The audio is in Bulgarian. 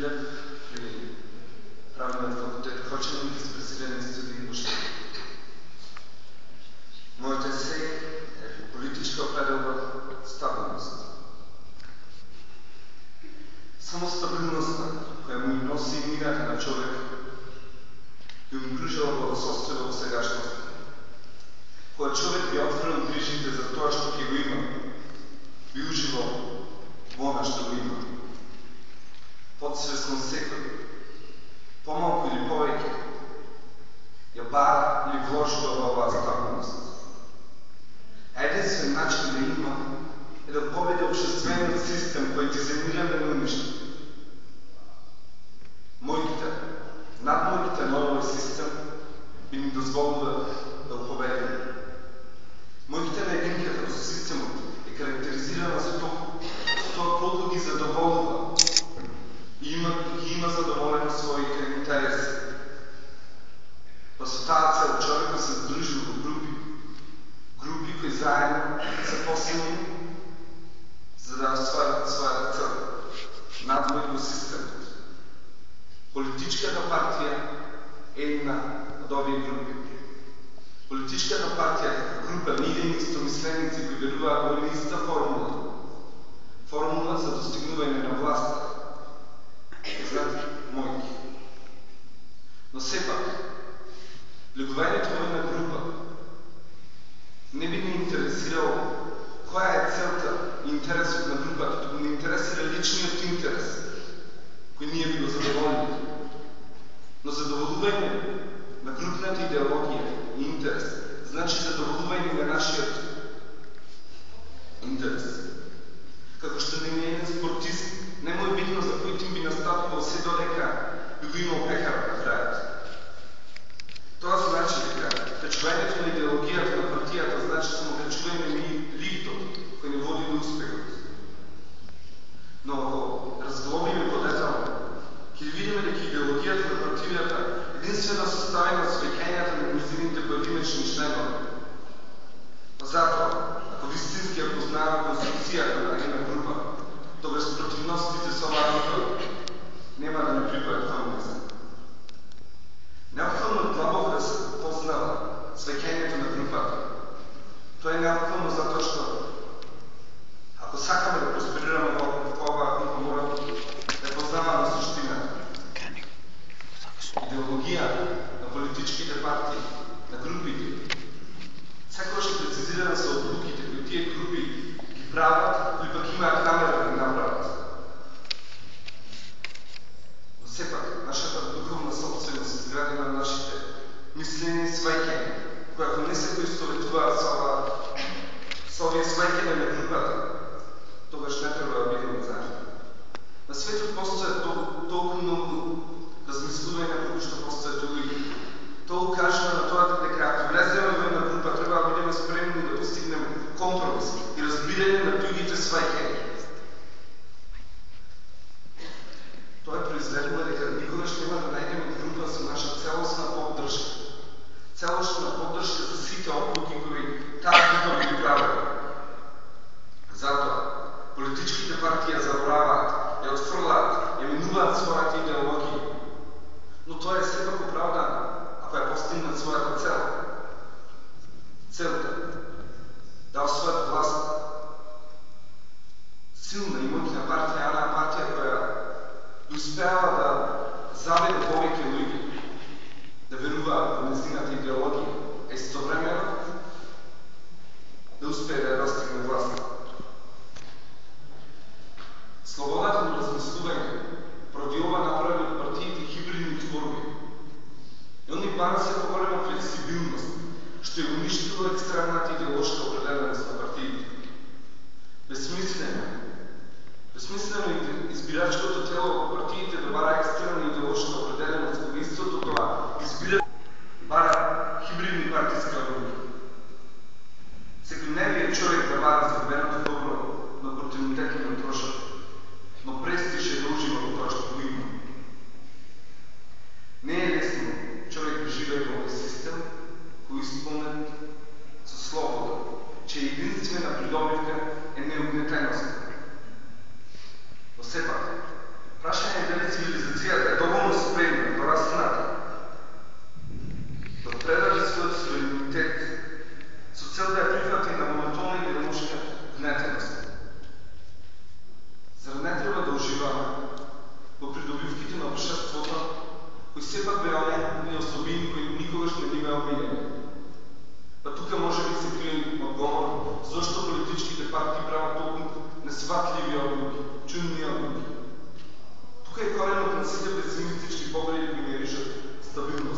Лев при правния факултет Хочен и вице-президент студии Бушки. Моят есей е политическа определба стабилност. Само стабилността, която му носи имината на човек, би му прижала благосостоје во сегашност. Кога човек би отворил грижите за тоа што ќе го има, би уживал во она што го има. Подсвесно секој, помалку или повеќе, ја бара или вложува во оваа стабилност. Единствен начин да има е да победи обществениот систем кој дизајнира да не уништи. Надмојките на овој систем би ни дозволува да го победиме. Мојките на единката со системот е карактеризирана со тоа колку ги задоволува и има задоволено своите интереси. Па со таа цел човекот се здружил во групи кои заедно се посилни за да остварат својата цел. Надмојк во системот. Политичката партија е една од овие групи. Политичката партија е група на идејни истомисленици кои веруваат во една иста формула. Формула за достигнување на власт. Знаете, мојки. Но сепак, влегувањето во една група не би ни интересирало која е целта и интересот на групата, туку ни интересира личниот интерес, кој ние би го задоволили. Но задоволување на групната идеологија и интерес значи задоволување на нашиот интерес. Како што не е еден спортист, не му е битно за кој тим би настапувал се додека би го имал пехар на крајот. Тоа значи дека качувањето на идеологијата на партијата значи само качување на лифтот кој не води до успехот. Но ако разглобиме подетално, ќе видиме дека идеологијата на партијата единствено составена од свеќањата на нејзините поединечни членови. Затоа, ако вистински ја познава конструкцијата на една група, тогаш спротивностите со оваа група нема да не припајат комунизам. Неопходно длабоко да се познава свеќањето на групата. Тоа е неопходно затоа што ако сакаме да просперираме во оваа група, мора да познаваме суштината. Идеологија на политичките партии, на групите, секогаш е прецизирана со одлуките кои тие групи ги прават или пак имаат намера да ги направат. Но сепак, нашата духовна собственост е изградена на нашите мислени сваќања, кои ако не се поистоветуваат со овие сваќања на групата, тогаш не треба да бидеме заедно. На светот постојат толку многу размислувања колку што постојат луѓе. Тоа укажува на тоа дека ако влеземе во една група, треба да бидеме спремни да постигнеме компромис и разбирање на другите сваќања. Тоа произведува дека никогаш нема да најдеме група со наша целосна поддршка. Целосна поддршка за сите одлуки кои таа група ги правила. Затоа, политичките партии ја забораваат, ја отфрлаат, ја минуваат својата идеологија. Но тоа е сепак оправдано, ако ја постигнат својата цел. Целта да освојат власт. Силна и моќна партија, една партија која успеава да заведе повеќе луѓе, да веруваат во нејзината идеологија, а истовремено да успее да ја достигне власт. Слободата на размислување поради ова направи од партиите хибридни творби. И они бара се поголема флексибилност, што е уништило екстремната идеолошка определеност на партиите. Безсмислено избирачкото тело во партиите да бара екстремна идеолошка определеност, кога истото тоа избира бара хибридни партиски луѓе. Секојдневниот човек да бара згубеното добро на опортунитетот на трошок, но престиж е да ужива во тоа што го има. Не е лесно човек да живее во овој систем кој исполнет со слобода, че единствена придобивка е неугнетеност. Но сепак, прашање е дали сватливи одлуки, чудни одлуки. Тук е коренът на сите песимистички погледи, кои миришат стабилност.